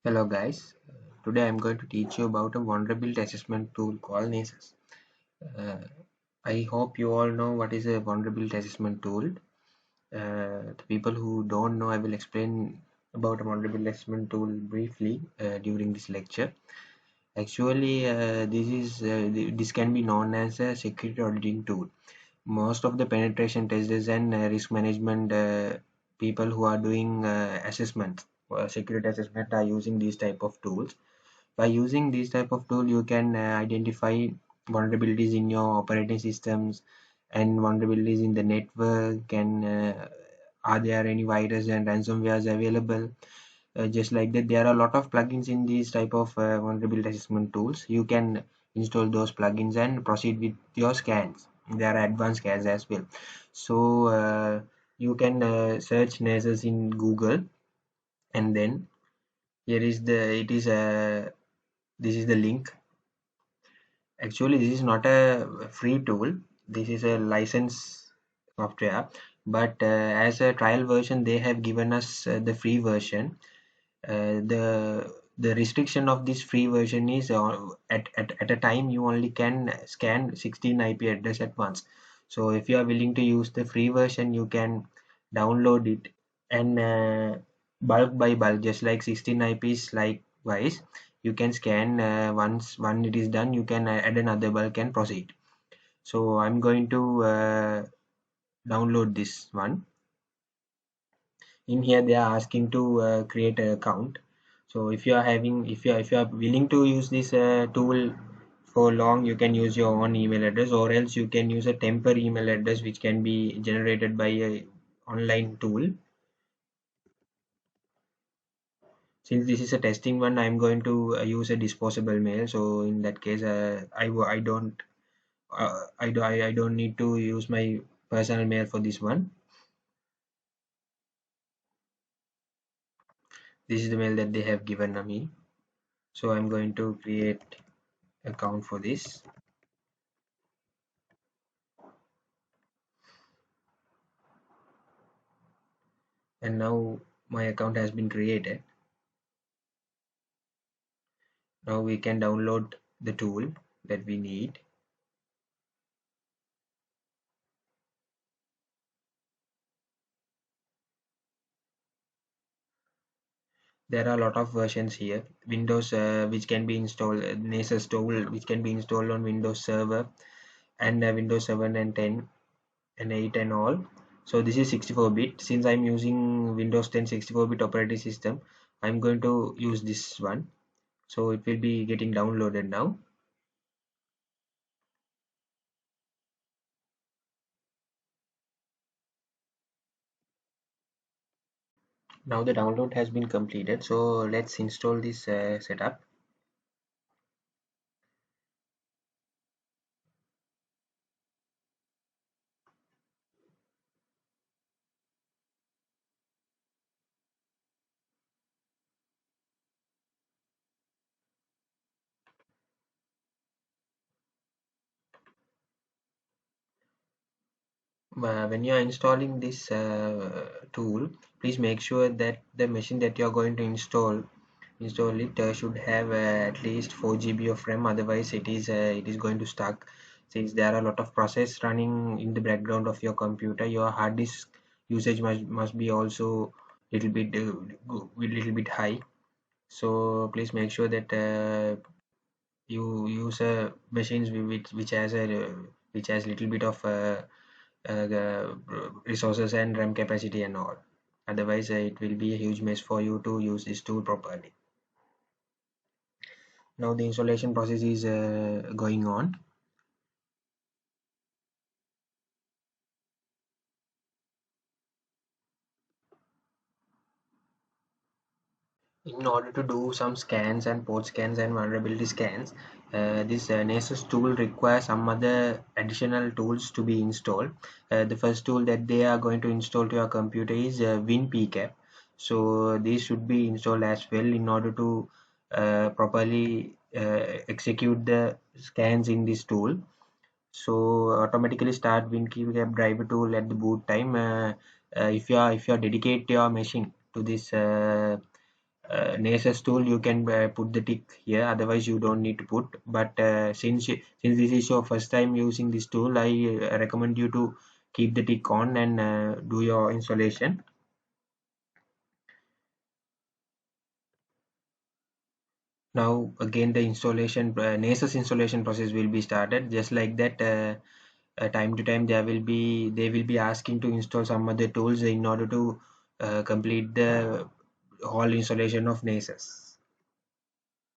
Hello guys, today I'm going to teach you about a vulnerability assessment tool called Nessus. Uh, I hope you all know what is a vulnerability assessment tool. The people who don't know, I will explain about a vulnerability assessment tool briefly during this lecture. Actually, this can be known as a security auditing tool. Most of the penetration testers and risk management people who are doing assessment, security assessment, are using these type of tools. By using this type of tool, you can identify vulnerabilities in your operating systems and vulnerabilities in the network, and are there any virus and ransomwares available. Just like that, there are a lot of plugins in these type of vulnerability assessment tools. You can install those plugins and proceed with your scans. There are advanced scans as well. So you can search Nessus in Google, and then here is the it is a this is the link. Actually, this is not a free tool. This is a license software. But as a trial version, they have given us the free version. The restriction of this free version is at a time you only can scan 16 IP address at once. So if you are willing to use the free version, you can download it and bulk by bulk, just like 16 IPs. Likewise, you can scan once when it is done, you can add another bulk and proceed. So I'm going to download this one. In here they are asking to create an account. So if you are willing to use this tool for long, you can use your own email address, or else you can use a temporary email address which can be generated by a online tool. Since this is a testing one, I'm going to use a disposable mail. So in that case, I don't I don't need to use my personal mail for this one. This is the mail that they have given me. So I'm going to create account for this. And now my account has been created. Now we can download the tool that we need. There are a lot of versions here. Windows which can be installed, Nessus tool which can be installed on Windows Server, and Windows 7 and 10 and 8 and all. So this is 64-bit. Since I'm using Windows 10 64-bit operating system, I'm going to use this one. So it will be getting downloaded now. Now the download has been completed. So let's install this setup. When you are installing this tool, please make sure that the machine that you are going to install it should have at least 4 GB of RAM. Otherwise it is going to stuck. Since there are a lot of process running in the background of your computer, your hard disk usage must be also little bit high. So please make sure that you use machines which has little bit of resources and RAM capacity and all. Otherwise, it will be a huge mess for you to use this tool properly. Now the installation process is going on. In order to do some scans and port scans and vulnerability scans, this Nessus tool requires some other additional tools to be installed. The first tool that they are going to install to your computer is WinPCAP. So these should be installed as well in order to properly execute the scans in this tool. So automatically start WinPCAP driver tool at the boot time. If you are dedicate your machine to this Nessus tool, you can put the tick here, otherwise you don't need to put. But since this is your first time using this tool, I recommend you to keep the tick on and do your installation. Now again the installation Nessus installation process will be started. Just like that, time to time they will be asking to install some other tools in order to complete the whole installation of Nessus.